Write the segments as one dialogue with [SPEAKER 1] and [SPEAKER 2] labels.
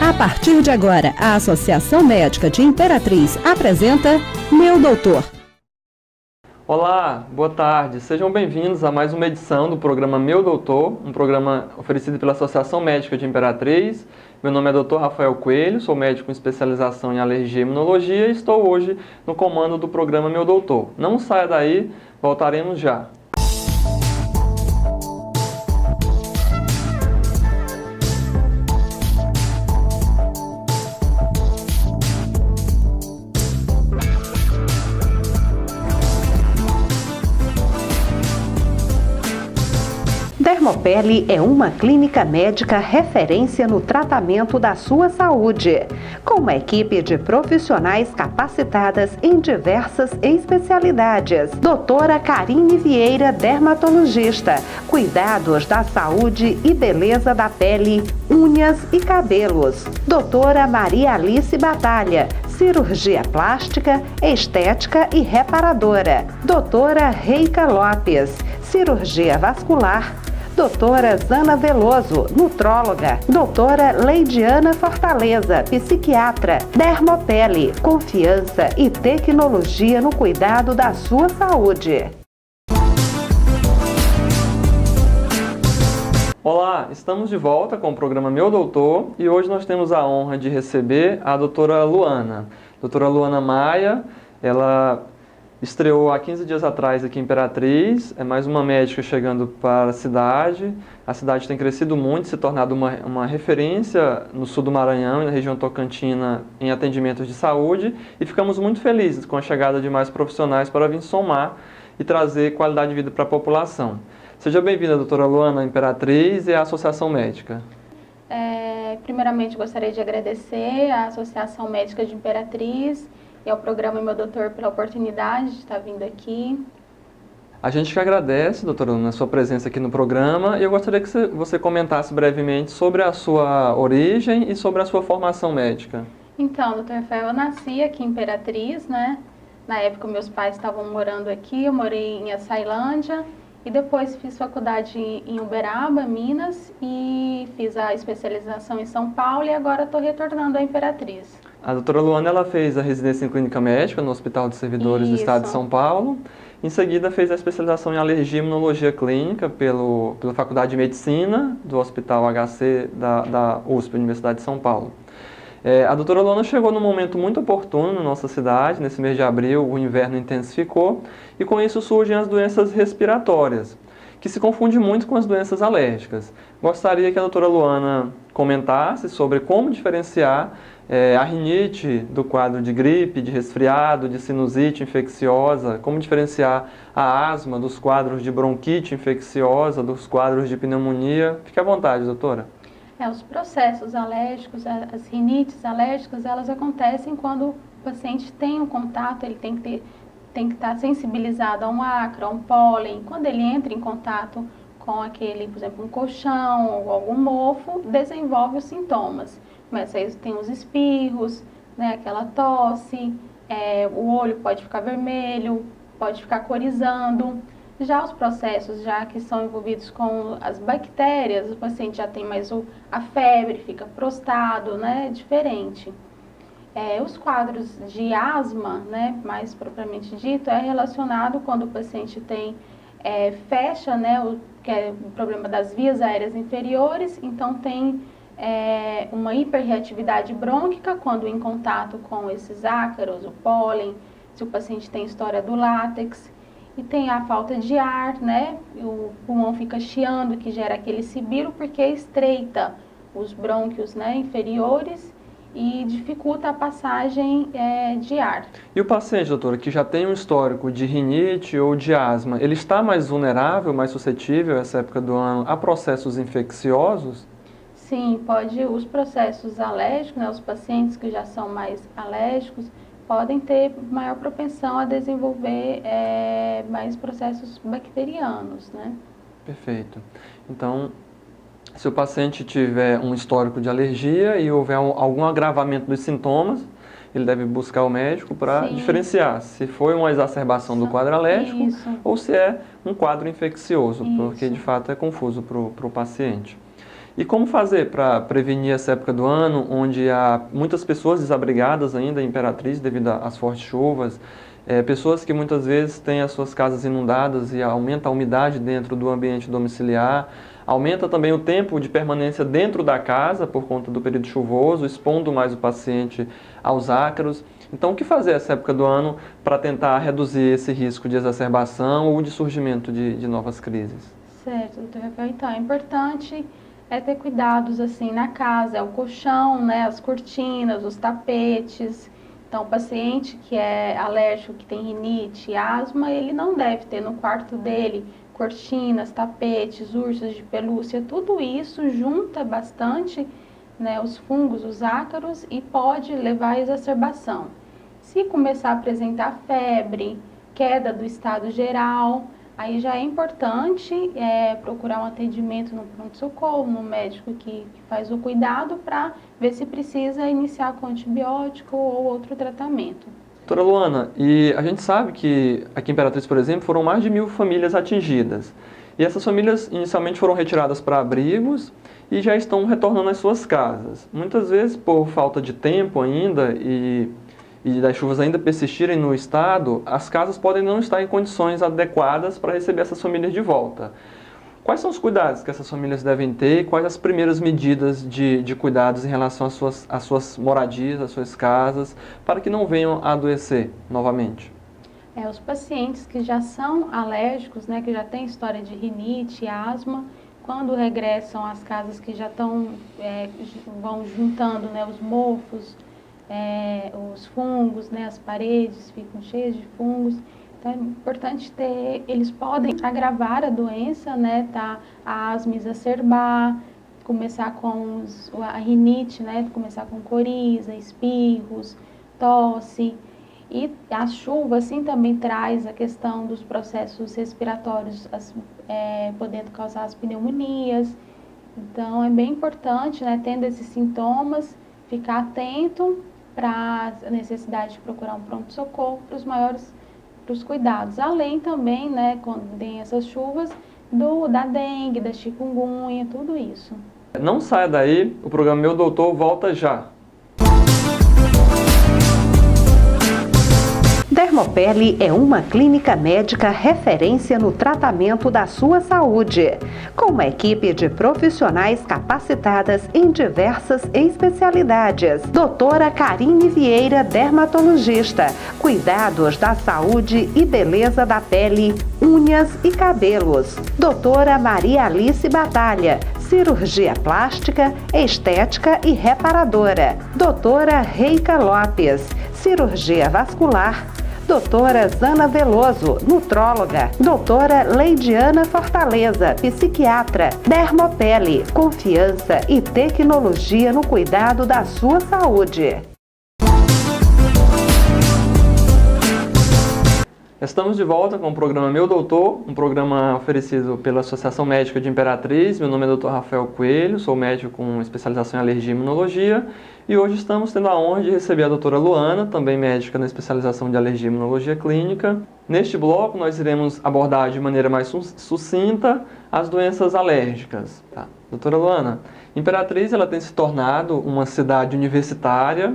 [SPEAKER 1] A partir de agora, a Associação Médica de Imperatriz apresenta Meu Doutor.
[SPEAKER 2] Olá, boa tarde. Sejam bem-vindos a mais uma edição do programa Meu Doutor, um programa oferecido pela Associação Médica de Imperatriz. Meu nome é Dr. Rafael Coelho, sou médico com especialização em alergia e imunologia e estou hoje no comando do programa Meu Doutor. Não saia daí, voltaremos já.
[SPEAKER 1] Dermopele é uma clínica médica referência no tratamento da sua saúde, com uma equipe de profissionais capacitadas em diversas especialidades. Doutora Karine Vieira, dermatologista, cuidados da saúde e beleza da pele, unhas e cabelos. Doutora Maria Alice Batalha, cirurgia plástica, estética e reparadora. Doutora Reika Lopes, cirurgia vascular. Doutora Zana Veloso, nutróloga. Doutora Leidiana Fortaleza, psiquiatra. Dermopele, confiança e tecnologia no cuidado da sua saúde.
[SPEAKER 2] Olá, estamos de volta com o programa Meu Doutor e hoje nós temos a honra de receber a doutora Luana. Doutora Luana Maia, ela estreou há 15 dias atrás aqui em Imperatriz, é mais uma médica chegando para a cidade. A cidade tem crescido muito, se tornado uma referência no sul do Maranhão e na região tocantina em atendimentos de saúde e ficamos muito felizes com a chegada de mais profissionais para vir somar e trazer qualidade de vida para a população. Seja bem-vinda, doutora Luana, à Imperatriz e à Associação Médica.
[SPEAKER 3] Primeiramente, gostaria de agradecer à Associação Médica de Imperatriz e ao programa Meu Doutor pela oportunidade de estar vindo aqui.
[SPEAKER 2] A gente que agradece, doutora Luana, a sua presença aqui no programa e eu gostaria que você comentasse brevemente sobre a sua origem e sobre a sua formação médica.
[SPEAKER 3] Então, doutor Rafael, eu nasci aqui em Imperatriz, né? Na época, meus pais estavam morando aqui, eu morei em Açailândia. E depois fiz faculdade em Uberaba, Minas, e fiz a especialização em São Paulo e agora estou retornando à Imperatriz.
[SPEAKER 2] A doutora Luana, ela fez a residência em clínica médica no Hospital de Servidores do Estado de São Paulo. Em seguida, fez a especialização em alergia e imunologia clínica pela Faculdade de Medicina do Hospital HC da USP, Universidade de São Paulo. A doutora Luana chegou num momento muito oportuno na nossa cidade. Nesse mês de abril, o inverno intensificou e com isso surgem as doenças respiratórias, que se confundem muito com as doenças alérgicas. Gostaria que a doutora Luana comentasse sobre como diferenciar a rinite do quadro de gripe, de resfriado, de sinusite infecciosa, como diferenciar a asma dos quadros de bronquite infecciosa, dos quadros de pneumonia. Fique à vontade, doutora.
[SPEAKER 3] Os processos alérgicos, as rinites alérgicas, elas acontecem quando o paciente tem um contato, ele tem que estar sensibilizado a um ácaro, a um pólen. Quando ele entra em contato com aquele, por exemplo, um colchão ou algum mofo, desenvolve os sintomas. Começa aí, tem os espirros, né, aquela tosse, o olho pode ficar vermelho, pode ficar corizando. Já os processos, já que são envolvidos com as bactérias, o paciente já tem mais a febre, fica prostrado, né, diferente. Os quadros de asma, né, mais propriamente dito, é relacionado quando o paciente tem, fecha, né, que é o problema das vias aéreas inferiores, então tem uma hiperreatividade brônquica quando em contato com esses ácaros, o pólen, se o paciente tem história do látex. E tem a falta de ar, né? O pulmão fica chiando, que gera aquele sibilo, porque estreita os brônquios, né, inferiores e dificulta a passagem de ar.
[SPEAKER 2] E o paciente, doutora, que já tem um histórico de rinite ou de asma, ele está mais vulnerável, mais suscetível, essa época do ano, a processos infecciosos?
[SPEAKER 3] Sim, pode. Os processos alérgicos, né, os pacientes que já são mais alérgicos, podem ter maior propensão a desenvolver mais processos bacterianos, né?
[SPEAKER 2] Perfeito. Então, se o paciente tiver um histórico de alergia e houver algum agravamento dos sintomas, ele deve buscar o médico para diferenciar se foi uma exacerbação do quadro alérgico ou se é um quadro infeccioso, porque de fato é confuso para o paciente. E como fazer para prevenir essa época do ano, onde há muitas pessoas desabrigadas ainda em Imperatriz devido às fortes chuvas, pessoas que muitas vezes têm as suas casas inundadas e aumenta a umidade dentro do ambiente domiciliar, aumenta também o tempo de permanência dentro da casa por conta do período chuvoso, expondo mais o paciente aos ácaros. Então, o que fazer essa época do ano para tentar reduzir esse risco de exacerbação ou de surgimento de novas crises?
[SPEAKER 3] Certo, doutor Rafael. Então, é importante ter cuidados assim na casa, o colchão, né, as cortinas, os tapetes. Então, o paciente que é alérgico, que tem rinite e asma, ele não deve ter no quarto dele cortinas, tapetes, ursos de pelúcia, tudo isso junta bastante, né, os fungos, os ácaros, e pode levar à exacerbação. Se começar a apresentar febre, queda do estado geral, aí já é importante procurar um atendimento no pronto-socorro, no médico que faz o cuidado, para ver se precisa iniciar com antibiótico ou outro tratamento.
[SPEAKER 2] Doutora Luana, e a gente sabe que aqui em Imperatriz, por exemplo, foram mais de 1.000 famílias atingidas. E essas famílias inicialmente foram retiradas para abrigos e já estão retornando às suas casas. Muitas vezes, por falta de tempo ainda e das chuvas ainda persistirem no estado, as casas podem não estar em condições adequadas para receber essas famílias de volta. Quais são os cuidados que essas famílias devem ter e quais as primeiras medidas de cuidados em relação às suas moradias, às suas casas, para que não venham a adoecer novamente?
[SPEAKER 3] Os pacientes que já são alérgicos, né, que já têm história de rinite e asma, quando regressam às casas que já vão juntando, né, os mofos, os fungos, né, as paredes ficam cheias de fungos. Então é importante eles podem agravar a doença, né, a asma exacerbar, começar com a rinite, né, começar com coriza, espirros, tosse. E a chuva, assim, também traz a questão dos processos respiratórios, podendo causar as pneumonias. Então é bem importante, né, tendo esses sintomas, ficar atento para a necessidade de procurar um pronto-socorro para os cuidados. Além também, né, quando tem essas chuvas, da dengue, da chikungunya, tudo isso.
[SPEAKER 2] Não saia daí, o programa Meu Doutor volta já.
[SPEAKER 1] Dermopele é uma clínica médica referência no tratamento da sua saúde, com uma equipe de profissionais capacitadas em diversas especialidades. Doutora Karine Vieira, dermatologista, cuidados da saúde e beleza da pele, unhas e cabelos. Doutora Maria Alice Batalha, cirurgia plástica, estética e reparadora. Doutora Reika Lopes, cirurgia vascular. Doutora Zana Veloso, nutróloga. Doutora Leidiana Fortaleza, psiquiatra. Dermopele, confiança e tecnologia no cuidado da sua saúde.
[SPEAKER 2] Estamos de volta com o programa Meu Doutor, um programa oferecido pela Associação Médica de Imperatriz. Meu nome é Dr. Rafael Coelho, sou médico com especialização em alergia e imunologia. E hoje estamos tendo a honra de receber a doutora Luana, também médica na especialização de alergia e imunologia clínica. Neste bloco, nós iremos abordar de maneira mais sucinta as doenças alérgicas. Tá. Doutora Luana, Imperatriz ela tem se tornado uma cidade universitária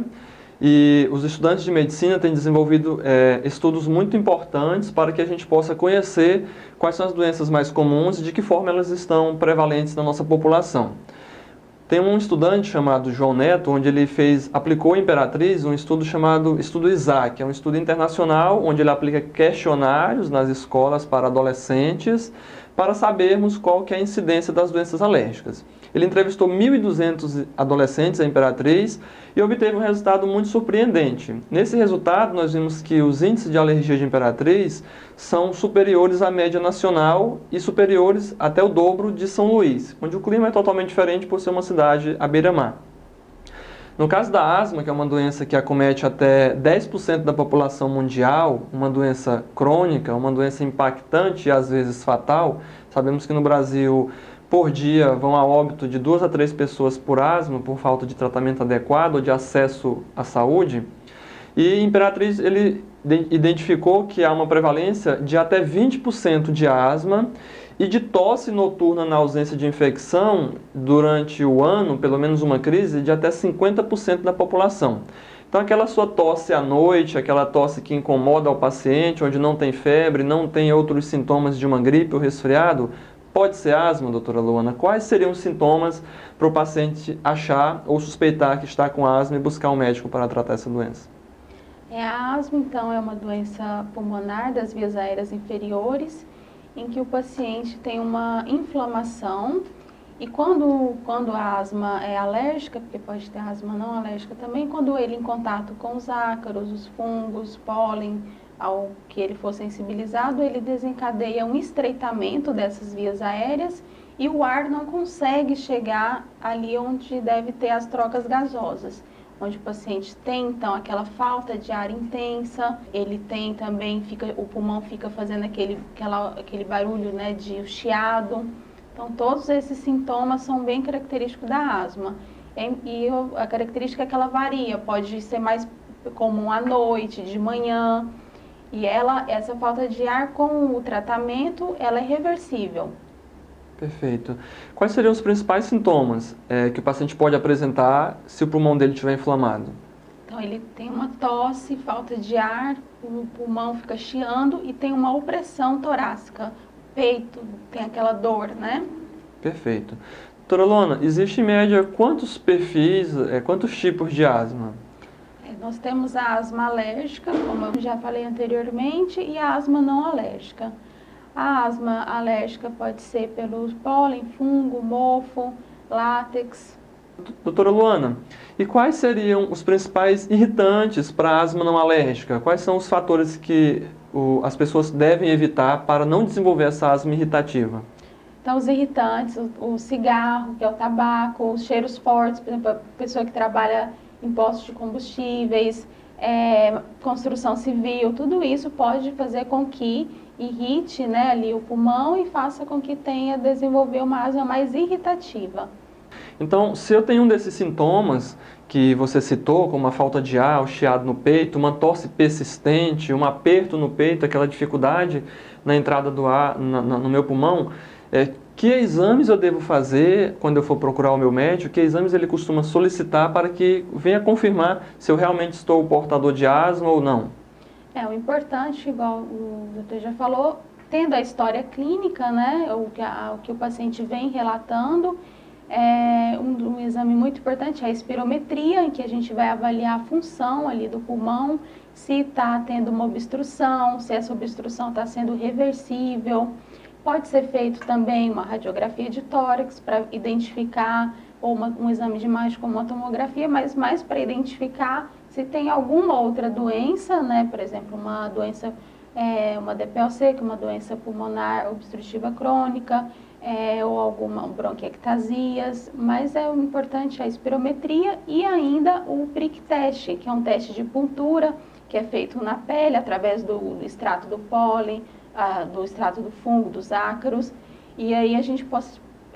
[SPEAKER 2] e os estudantes de medicina têm desenvolvido estudos muito importantes para que a gente possa conhecer quais são as doenças mais comuns e de que forma elas estão prevalentes na nossa população. Tem um estudante chamado João Neto, onde ele aplicou em Imperatriz um estudo chamado Estudo ISAC, é um estudo internacional onde ele aplica questionários nas escolas para adolescentes para sabermos qual que é a incidência das doenças alérgicas. Ele entrevistou 1.200 adolescentes em Imperatriz e obteve um resultado muito surpreendente. Nesse resultado, nós vimos que os índices de alergia de Imperatriz são superiores à média nacional e superiores até o dobro de São Luís, onde o clima é totalmente diferente por ser uma cidade à beira-mar. No caso da asma, que é uma doença que acomete até 10% da população mundial, uma doença crônica, uma doença impactante e às vezes fatal, sabemos que no Brasil, por dia, vão a óbito de 2 a 3 pessoas por asma, por falta de tratamento adequado ou de acesso à saúde. E Imperatriz, ele identificou que há uma prevalência de até 20% de asma E de tosse noturna na ausência de infecção, durante o ano, pelo menos uma crise, de até 50% da população. Então, aquela sua tosse à noite, aquela tosse que incomoda o paciente, onde não tem febre, não tem outros sintomas de uma gripe ou resfriado, pode ser asma, doutora Luana? Quais seriam os sintomas para o paciente achar ou suspeitar que está com asma e buscar um médico para tratar essa doença?
[SPEAKER 3] A asma, então, é uma doença pulmonar das vias aéreas inferiores, em que o paciente tem uma inflamação e quando a asma é alérgica, porque pode ter asma não alérgica também, quando ele em contato com os ácaros, os fungos, pólen, ao que ele for sensibilizado, ele desencadeia um estreitamento dessas vias aéreas e o ar não consegue chegar ali onde deve ter as trocas gasosas. Onde o paciente tem, então, aquela falta de ar intensa, ele tem também, o pulmão fica fazendo aquele barulho, né, de chiado. Então, todos esses sintomas são bem característicos da asma. E a característica é que ela varia, pode ser mais comum à noite, de manhã. E essa falta de ar com o tratamento, ela é reversível.
[SPEAKER 2] Perfeito. Quais seriam os principais sintomas que o paciente pode apresentar se o pulmão dele estiver inflamado?
[SPEAKER 3] Então, ele tem uma tosse, falta de ar, o pulmão fica chiando e tem uma opressão torácica. Peito, tem aquela dor, né?
[SPEAKER 2] Perfeito. Doutora Luana, existe em média quantos perfis, quantos tipos de asma?
[SPEAKER 3] Nós temos a asma alérgica, como eu já falei anteriormente, e a asma não alérgica. A asma alérgica pode ser pelo pólen, fungo, mofo, látex.
[SPEAKER 2] Doutora Luana, e quais seriam os principais irritantes para a asma não alérgica? Quais são os fatores que as pessoas devem evitar para não desenvolver essa asma irritativa?
[SPEAKER 3] Então, os irritantes, o cigarro, que é o tabaco, os cheiros fortes, por exemplo, a pessoa que trabalha em postos de combustíveis, construção civil, tudo isso pode fazer com que irrite, né, ali o pulmão e faça com que desenvolver uma asma mais irritativa.
[SPEAKER 2] Então, se eu tenho um desses sintomas que você citou, como a falta de ar, o chiado no peito, uma tosse persistente, um aperto no peito, aquela dificuldade na entrada do ar no meu pulmão, que exames eu devo fazer quando eu for procurar o meu médico? Que exames ele costuma solicitar para que venha confirmar se eu realmente estou portador de asma ou não?
[SPEAKER 3] O importante, igual o doutor já falou, tendo a história clínica, né, o que o paciente vem relatando, um exame muito importante é a espirometria, em que a gente vai avaliar a função ali do pulmão, se está tendo uma obstrução, se essa obstrução está sendo reversível. Pode ser feito também uma radiografia de tórax para identificar, ou um exame de imagem como uma tomografia, mas mais para identificar se tem alguma outra doença, né? Por exemplo, uma doença, uma DPOC, que é uma doença pulmonar obstrutiva crônica, ou alguma bronquiectasias, mas o importante é a espirometria e ainda o prick test, que é um teste de puntura, que é feito na pele através do extrato do pólen, do extrato do fungo, dos ácaros, e aí a gente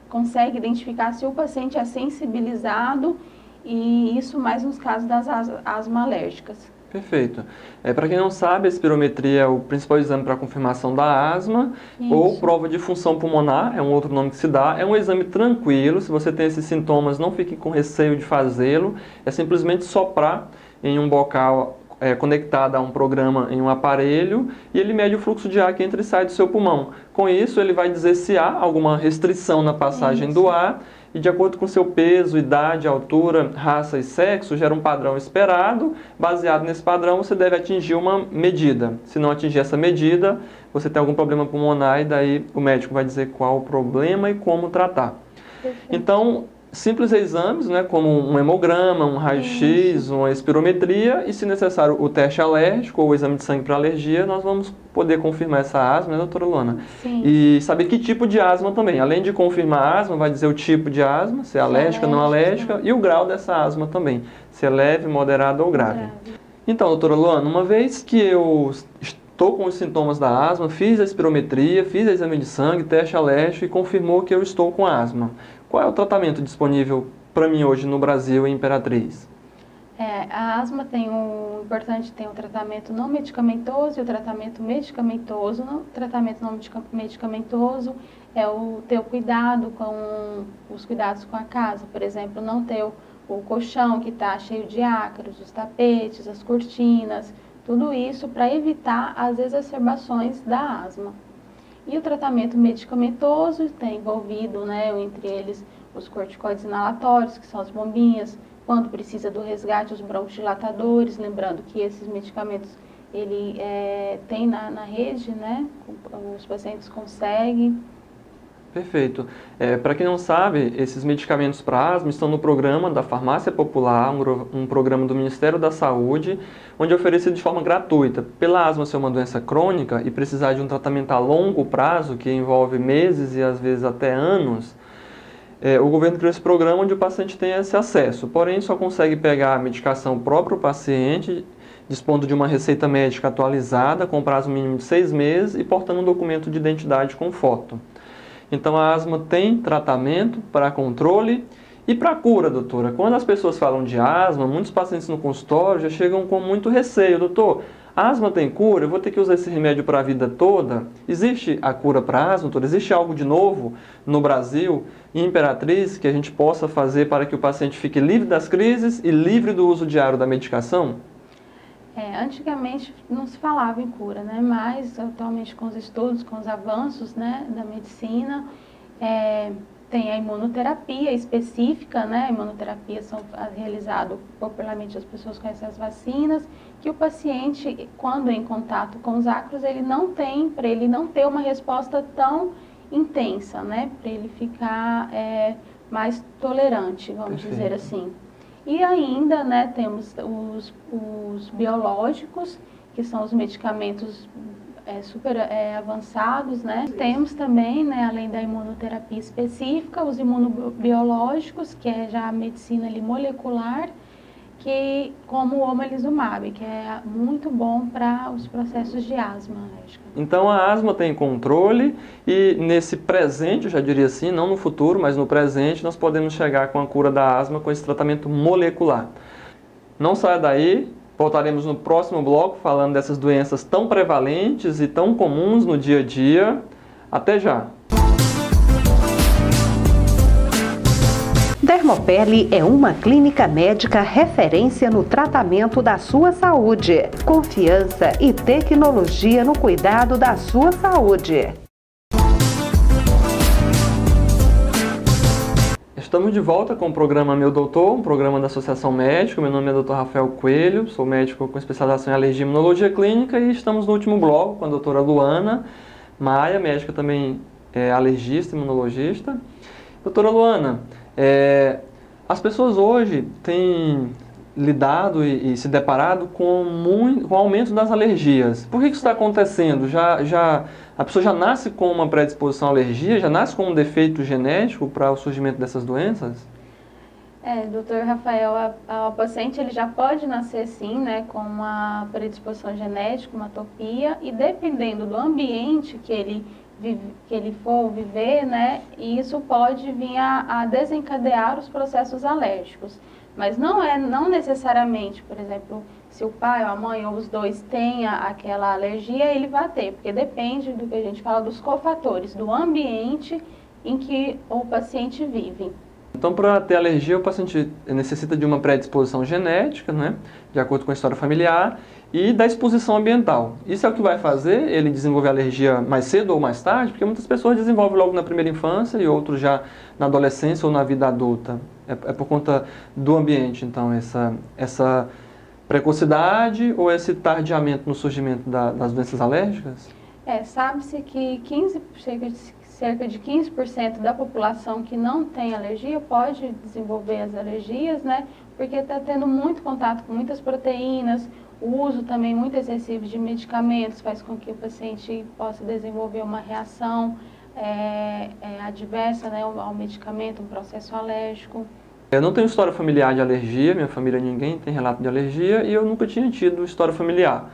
[SPEAKER 3] consegue identificar se o paciente é sensibilizado, e isso mais nos casos das asma alérgicas.
[SPEAKER 2] Perfeito. Para quem não sabe, a espirometria é o principal exame para confirmação da asma, isso. Ou prova de função pulmonar, é um outro nome que se dá. É um exame tranquilo, se você tem esses sintomas, não fique com receio de fazê-lo, é simplesmente soprar em um bocal conectado a um programa em um aparelho e ele mede o fluxo de ar que entra e sai do seu pulmão. Com isso, ele vai dizer se há alguma restrição na passagem do ar e, de acordo com seu peso, idade, altura, raça e sexo, gera um padrão esperado. Baseado nesse padrão, você deve atingir uma medida. Se não atingir essa medida, você tem algum problema pulmonar e daí o médico vai dizer qual o problema e como tratar. Perfeito. Então, simples exames, né, como um hemograma, um raio-x, uma espirometria e, se necessário, o teste alérgico ou o exame de sangue para alergia, nós vamos poder confirmar essa asma, né, doutora Luana?
[SPEAKER 3] Sim.
[SPEAKER 2] E saber que tipo de asma também. Além de confirmar a asma, vai dizer o tipo de asma, se é alérgica, não alérgica, e o grau dessa asma também, se é leve, moderada ou grave. Então, doutora Luana, uma vez que eu estou com os sintomas da asma, fiz a espirometria, fiz o exame de sangue, teste alérgico e confirmou que eu estou com asma. Qual é o tratamento disponível para mim hoje no Brasil, em Imperatriz?
[SPEAKER 3] A asma tem um tratamento não medicamentoso e o tratamento medicamentoso. O tratamento não medicamentoso é ter o cuidado com os cuidados com a casa, por exemplo, não ter o colchão que está cheio de ácaros, os tapetes, as cortinas, tudo isso para evitar as exacerbações da asma. E o tratamento medicamentoso tem envolvido, né, entre eles, os corticoides inalatórios, que são as bombinhas, quando precisa do resgate, os broncodilatadores, lembrando que esses medicamentos ele tem na rede, né, os pacientes conseguem.
[SPEAKER 2] Perfeito. Para quem não sabe, esses medicamentos para asma estão no programa da Farmácia Popular, um programa do Ministério da Saúde, onde é oferecido de forma gratuita. Pela asma ser uma doença crônica e precisar de um tratamento a longo prazo, que envolve meses e às vezes até anos, o governo criou esse programa onde o paciente tem esse acesso. Porém, só consegue pegar a medicação próprio paciente, dispondo de uma receita médica atualizada, com prazo mínimo de 6 meses e portando um documento de identidade com foto. Então, a asma tem tratamento para controle e para cura, doutora. Quando as pessoas falam de asma, muitos pacientes no consultório já chegam com muito receio. Doutor, a asma tem cura? Eu vou ter que usar esse remédio para a vida toda? Existe a cura para a asma, doutora? Existe algo de novo no Brasil, em Imperatriz, que a gente possa fazer para que o paciente fique livre das crises e livre do uso diário da medicação?
[SPEAKER 3] Antigamente não se falava em cura, né? Mas atualmente com os estudos, com os avanços, né, da medicina, tem a imunoterapia específica, né? A imunoterapia são realizadas popularmente, as pessoas conhecem as vacinas, que o paciente, quando em contato com os ácaros, para ele não ter uma resposta tão intensa, né? Para ele ficar mais tolerante, vamos dizer assim. E ainda, né, temos os biológicos, que são os medicamentos super avançados, né? Temos também, né, além da imunoterapia específica, os imunobiológicos, que é já a medicina ali molecular, como o omalizumab, que é muito bom para os processos de asma alérgica.
[SPEAKER 2] Então a asma tem controle e nesse presente, eu já diria assim, não no futuro, mas no presente, nós podemos chegar com a cura da asma com esse tratamento molecular. Não saia daí, voltaremos no próximo bloco falando dessas doenças tão prevalentes e tão comuns no dia a dia. Até já!
[SPEAKER 1] Dermopele é uma clínica médica referência no tratamento da sua saúde. Confiança e tecnologia no cuidado da sua saúde.
[SPEAKER 2] Estamos de volta com o programa Meu Doutor, um programa da Associação Médica. Meu nome é Dr. Rafael Coelho, sou médico com especialização em alergia e imunologia clínica e estamos no último bloco com a doutora Luana Maia, médica também alergista e imunologista. Doutora Luana, as pessoas hoje têm lidado e se deparado com o aumento das alergias. Por que isso está acontecendo? A pessoa já nasce com uma predisposição à alergia? Já nasce com um defeito genético para o surgimento dessas doenças?
[SPEAKER 3] Doutor Rafael, o paciente ele já pode nascer sim, né, com uma predisposição genética, uma atopia, e dependendo do ambiente que ele for viver, né, isso pode vir a desencadear os processos alérgicos. Mas não necessariamente, por exemplo, se o pai ou a mãe ou os dois tenha aquela alergia, ele vai ter, porque depende do que a gente fala dos cofatores, do ambiente em que o paciente vive.
[SPEAKER 2] Então, para ter alergia, o paciente necessita de uma predisposição genética, né, de acordo com a história familiar, e da exposição ambiental. Isso é o que vai fazer ele desenvolver alergia mais cedo ou mais tarde, porque muitas pessoas desenvolvem logo na primeira infância e outros já na adolescência ou na vida adulta. É por conta do ambiente, então, essa precocidade ou esse tardiamento no surgimento das doenças alérgicas?
[SPEAKER 3] Sabe-se que cerca de 15% da população que não tem alergia pode desenvolver as alergias, né? Porque está tendo muito contato com muitas proteínas, o uso também muito excessivo de medicamentos faz com que o paciente possa desenvolver uma reação adversa, né, ao medicamento, um processo alérgico.
[SPEAKER 2] Eu não tenho história familiar de alergia, minha família ninguém tem relato de alergia e eu nunca tinha tido história familiar.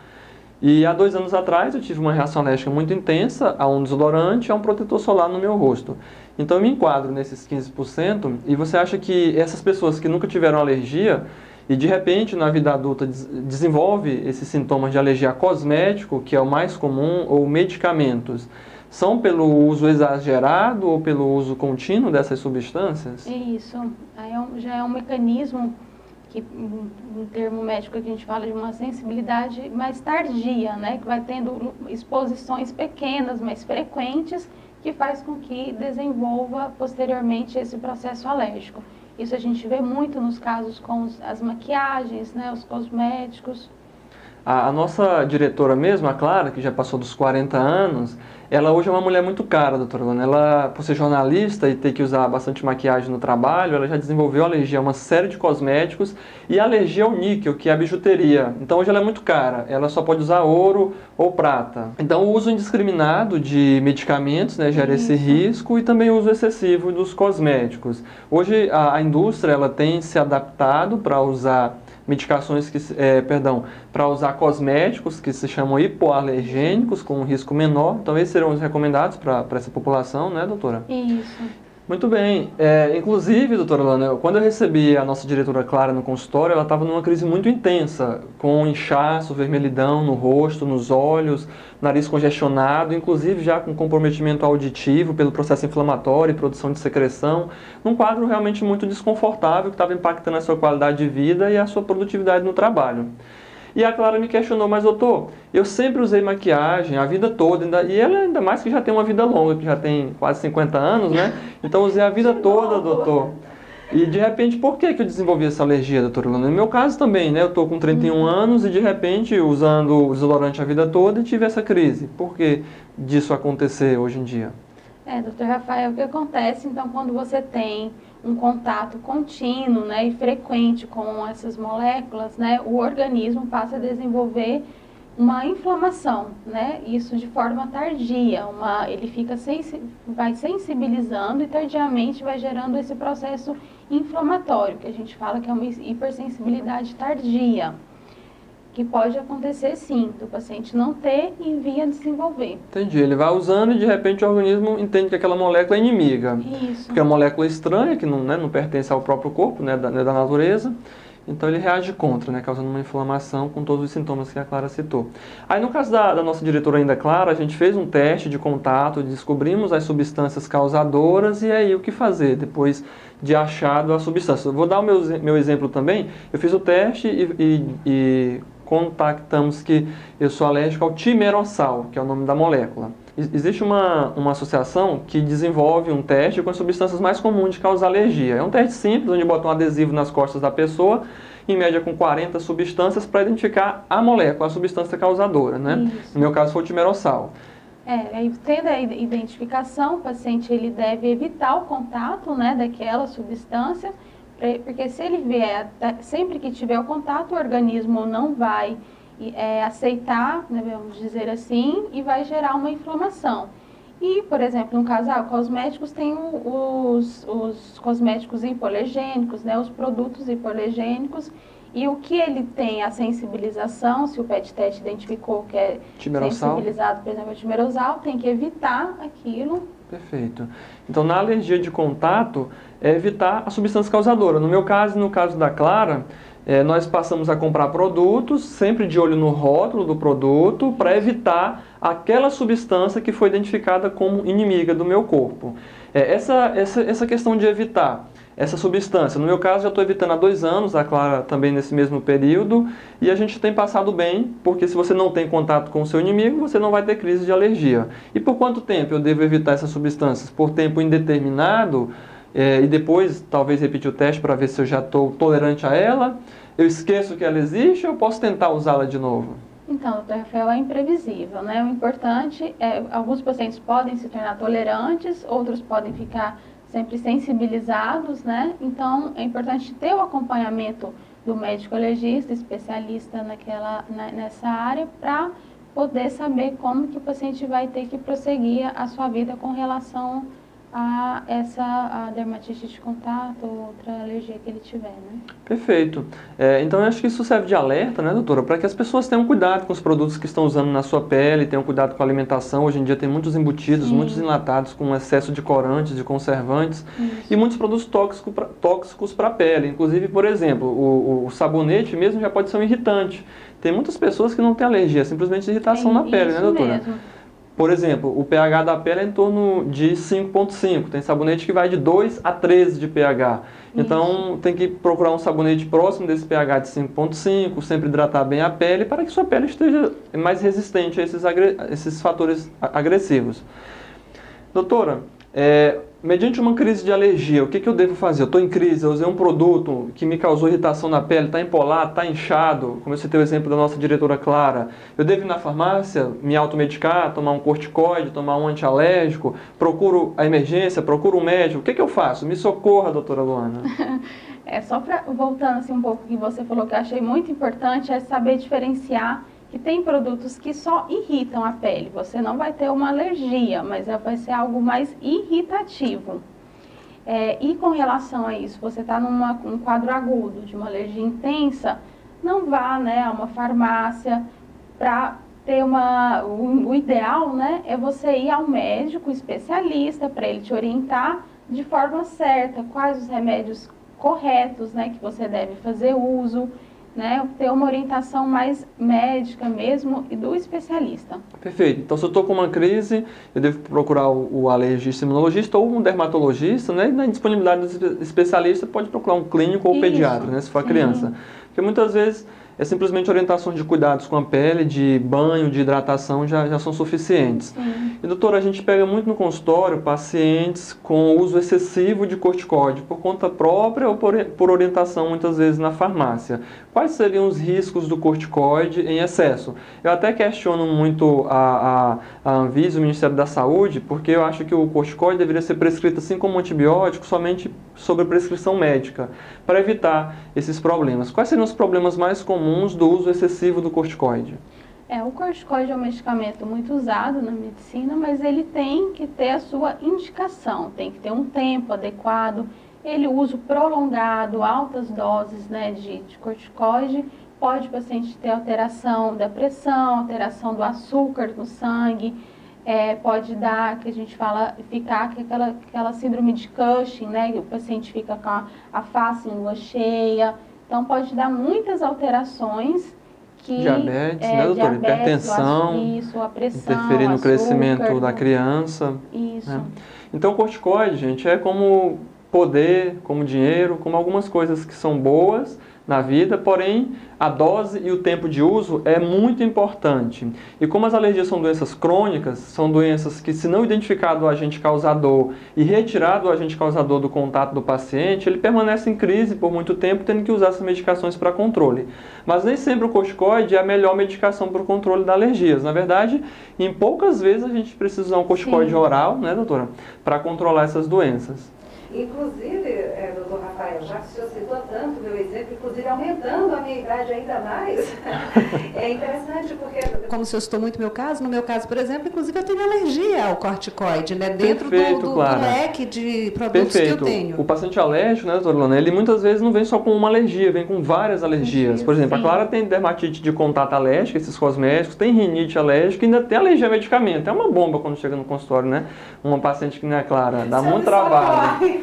[SPEAKER 2] E há 2 anos atrás eu tive uma reação alérgica muito intensa a um desodorante e a um protetor solar no meu rosto. Então eu me enquadro nesses 15% e você acha que essas pessoas que nunca tiveram alergia e de repente na vida adulta desenvolve esses sintomas de alergia a cosmético, que é o mais comum, ou medicamentos, são pelo uso exagerado ou pelo uso contínuo dessas substâncias?
[SPEAKER 3] Isso, aí já é um mecanismo que, em termo médico, a gente fala de uma sensibilidade mais tardia, né? Que vai tendo exposições pequenas, mais frequentes, que faz com que desenvolva posteriormente esse processo alérgico. Isso a gente vê muito nos casos com as maquiagens, né? Os cosméticos.
[SPEAKER 2] A nossa diretora mesmo, a Clara, que já passou dos 40 anos, ela hoje é uma mulher muito cara, doutora Luana. Ela, por ser jornalista e ter que usar bastante maquiagem no trabalho, ela já desenvolveu alergia a uma série de cosméticos e alergia ao níquel, que é a bijuteria. Então hoje ela é muito cara, ela só pode usar ouro ou prata. Então o uso indiscriminado de medicamentos, né, gera esse risco, e também o uso excessivo dos cosméticos. Hoje a indústria ela tem se adaptado para usar medicações para usar cosméticos que se chamam hipoalergênicos, com um risco menor. Então, esses serão os recomendados para essa população, né, doutora?
[SPEAKER 3] Isso.
[SPEAKER 2] Muito bem. Inclusive, doutora Lana, quando eu recebi a nossa diretora Clara no consultório, ela estava numa crise muito intensa, com inchaço, vermelhidão no rosto, nos olhos, nariz congestionado, inclusive já com comprometimento auditivo pelo processo inflamatório e produção de secreção, num quadro realmente muito desconfortável que estava impactando a sua qualidade de vida e a sua produtividade no trabalho. E a Clara me questionou, mas doutor, eu sempre usei maquiagem a vida toda, e ela ainda mais que já tem uma vida longa, que já tem quase 50 anos, né? Então usei a vida toda, doutor. E de repente, por que eu desenvolvi essa alergia, doutora Luna? No meu caso também, né? Eu estou com 31 anos e de repente usando o desodorante a vida toda e tive essa crise. Por que disso acontecer hoje em dia?
[SPEAKER 3] Doutor Rafael, o que acontece então quando você tem um contato contínuo, né, e frequente com essas moléculas, né, o organismo passa a desenvolver uma inflamação, né, isso de forma tardia, ele vai sensibilizando e tardiamente vai gerando esse processo inflamatório, que a gente fala que é uma hipersensibilidade tardia, que pode acontecer sim, do paciente não ter e vir a desenvolver.
[SPEAKER 2] Entendi, ele vai usando e de repente o organismo entende que aquela molécula é inimiga.
[SPEAKER 3] Isso.
[SPEAKER 2] Porque é uma molécula estranha, que não pertence ao próprio corpo, né, da natureza, então ele reage contra, né, causando uma inflamação com todos os sintomas que a Clara citou. Aí no caso da nossa diretora ainda Clara, a gente fez um teste de contato, descobrimos as substâncias causadoras e aí o que fazer depois de achado a substância. Eu vou dar o meu exemplo também, eu fiz o teste e contactamos que eu sou alérgico ao timerossal, que é o nome da molécula. Existe uma associação que desenvolve um teste com as substâncias mais comuns de causar alergia. É um teste simples, onde bota um adesivo nas costas da pessoa, em média com 40 substâncias, para identificar a molécula, a substância causadora, né?
[SPEAKER 3] Isso.
[SPEAKER 2] No meu caso foi o timerossal.
[SPEAKER 3] Tendo a identificação, o paciente ele deve evitar o contato, né, daquela substância, porque se ele vier, sempre que tiver o contato, o organismo não vai aceitar, né, vamos dizer assim, e vai gerar uma inflamação. E, por exemplo, no caso, cosméticos tem os cosméticos hipoalergênicos, né, os produtos hipoalergênicos, e o que ele tem a sensibilização, se o PET teste identificou que é sensibilizado, por exemplo, o timerosal, tem que evitar aquilo.
[SPEAKER 2] Perfeito. Então, na alergia de contato, é evitar a substância causadora. No meu caso e no caso da Clara, nós passamos a comprar produtos, sempre de olho no rótulo do produto, para evitar aquela substância que foi identificada como inimiga do meu corpo. Essa questão de evitar essa substância, no meu caso já estou evitando há 2 anos, a Clara também nesse mesmo período, e a gente tem passado bem, porque se você não tem contato com o seu inimigo, você não vai ter crise de alergia. E por quanto tempo eu devo evitar essas substâncias? Por tempo indeterminado, e depois talvez repetir o teste para ver se eu já estou tolerante a ela, eu esqueço que ela existe ou eu posso tentar usá-la de novo?
[SPEAKER 3] Então, doutor Rafael, é imprevisível, né? O importante alguns pacientes podem se tornar tolerantes, outros podem ficar sempre sensibilizados, né? Então, é importante ter o acompanhamento do médico alergista, especialista nessa área, para poder saber como que o paciente vai ter que prosseguir a sua vida com relação a a dermatite de contato ou outra alergia que ele tiver, né?
[SPEAKER 2] Perfeito. Então, eu acho que isso serve de alerta, né, doutora? Para que as pessoas tenham cuidado com os produtos que estão usando na sua pele, tenham cuidado com a alimentação. Hoje em dia tem muitos embutidos,
[SPEAKER 3] Sim.
[SPEAKER 2] muitos enlatados com excesso de corantes, de conservantes.
[SPEAKER 3] Isso.
[SPEAKER 2] E muitos produtos tóxicos para a pele. Inclusive, por exemplo, o sabonete mesmo já pode ser um irritante. Tem muitas pessoas que não têm alergia, simplesmente irritação na pele, né, doutora?
[SPEAKER 3] Mesmo.
[SPEAKER 2] Por exemplo, o pH da pele é em torno de 5,5. Tem sabonete que vai de 2 a 13 de pH. Então, tem que procurar um sabonete próximo desse pH de 5,5, sempre hidratar bem a pele para que sua pele esteja mais resistente a esses fatores agressivos. Doutora, mediante uma crise de alergia, o que eu devo fazer? Eu estou em crise, eu usei um produto que me causou irritação na pele, está empolado, está inchado, como você tem o exemplo da nossa diretora Clara. Eu devo ir na farmácia, me automedicar, tomar um corticoide, tomar um antialérgico, procuro a emergência, procuro um médico. O que eu faço? Me socorra, doutora Luana.
[SPEAKER 3] Só voltando assim um pouco que você falou que eu achei muito importante, é saber diferenciar que tem produtos que só irritam a pele. Você não vai ter uma alergia, mas vai ser algo mais irritativo. E com relação a isso, você está num quadro agudo de uma alergia intensa, não vá, né, a uma farmácia para ter o ideal, né, é você ir ao médico especialista para ele te orientar de forma certa quais os remédios corretos, né, que você deve fazer uso, né, ter uma orientação mais médica mesmo e do especialista.
[SPEAKER 2] Perfeito. Então, se eu estou com uma crise, eu devo procurar o alergista imunologista ou um dermatologista, né? E na disponibilidade do especialista, pode procurar um clínico ou um pediatra, né, se for a criança. Porque muitas vezes é simplesmente orientações de cuidados com a pele, de banho, de hidratação já são suficientes. E, doutora, a gente pega muito no consultório pacientes com uso excessivo de corticoide, por conta própria ou por orientação, muitas vezes, na farmácia. Quais seriam os riscos do corticoide em excesso? Eu até questiono muito a Anvisa, o Ministério da Saúde, porque eu acho que o corticoide deveria ser prescrito, assim como o antibiótico, somente sobre prescrição médica, para evitar esses problemas. Quais seriam os problemas mais comuns do uso excessivo do corticoide?
[SPEAKER 3] O corticoide é um medicamento muito usado na medicina, mas ele tem que ter a sua indicação, tem que ter um tempo adequado. Ele uso prolongado, altas doses, né, de corticoide, pode o paciente ter alteração da pressão, alteração do açúcar no sangue, pode dar, que a gente fala, ficar com aquela síndrome de Cushing, né, que o paciente fica com a face em lua cheia. Então, pode dar muitas alterações.
[SPEAKER 2] Diabetes, né, doutora? Hipertensão,
[SPEAKER 3] a pressão,
[SPEAKER 2] interferir no crescimento da criança.
[SPEAKER 3] Isso.
[SPEAKER 2] Né? Então, o corticoide, gente, é como poder, como dinheiro, como algumas coisas que são boas na vida, porém a dose e o tempo de uso é muito importante. E como as alergias são doenças crônicas, são doenças que, se não identificado o agente causador e retirado o agente causador do contato do paciente, ele permanece em crise por muito tempo, tendo que usar essas medicações para controle. Mas nem sempre o corticoide é a melhor medicação para o controle das alergias. Na verdade, em poucas vezes a gente precisa usar um corticoide oral, né, doutora, para controlar essas doenças.
[SPEAKER 4] Inclusive, doutor Rafael, já que o senhor citou tanto meu exemplo, inclusive aumentando a minha idade ainda mais, é interessante porque, como o senhor citou muito meu caso, no meu caso, por exemplo, inclusive eu tenho alergia ao corticoide, né, dentro do leque de produtos que eu tenho.
[SPEAKER 2] O paciente alérgico, né, doutora Luana, ele muitas vezes não vem só com uma alergia, vem com várias alergias. Por exemplo, a Clara tem dermatite de contato alérgica, esses cosméticos, tem rinite alérgica e ainda tem alergia a medicamento. É uma bomba quando chega no consultório, né? Uma paciente que não é Clara, dá muito trabalho.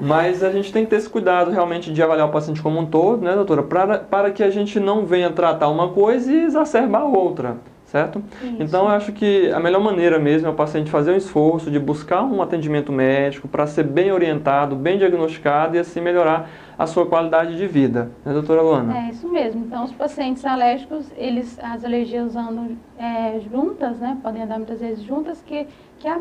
[SPEAKER 2] Mas a gente tem que ter esse cuidado realmente de avaliar o paciente como um todo, né, doutora? Para que a gente não venha tratar uma coisa e exacerbar outra, certo? Isso. Então, eu acho que a melhor maneira mesmo é o paciente fazer um esforço de buscar um atendimento médico para ser bem orientado, bem diagnosticado e assim melhorar a sua qualidade de vida, né, doutora Luana?
[SPEAKER 3] É isso mesmo. Então, os pacientes alérgicos, as alergias andam juntas, né? Podem andar muitas vezes juntas, que é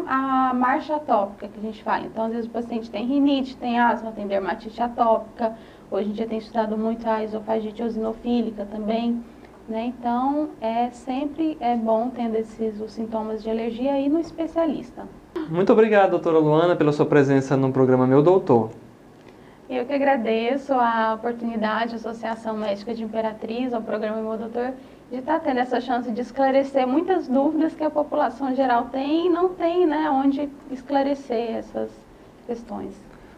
[SPEAKER 3] a marcha atópica que a gente fala. Então, às vezes o paciente tem rinite, tem asma, tem dermatite atópica. Hoje em dia tem estudado muito a esofagite eosinofílica também, né? Então, sempre bom tendo os sintomas de alergia ir no especialista.
[SPEAKER 2] Muito obrigado, doutora Luana, pela sua presença no programa Meu Doutor.
[SPEAKER 3] Eu que agradeço a oportunidade, a Associação Médica de Imperatriz, ao programa Meu Doutor, de estar tendo essa chance de esclarecer muitas dúvidas que a população geral tem e não tem, né, onde esclarecer essas questões.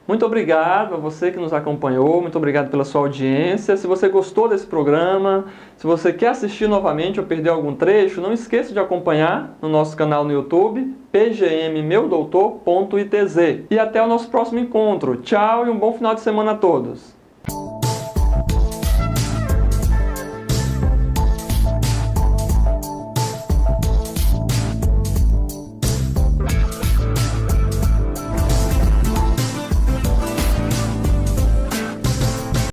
[SPEAKER 2] Muito obrigado a você que nos acompanhou, muito obrigado pela sua audiência. Se você gostou desse programa, se você quer assistir novamente ou perdeu algum trecho, não esqueça de acompanhar no nosso canal no YouTube, pgmmeudoutor.itz. E até o nosso próximo encontro. Tchau e um bom final de semana a todos.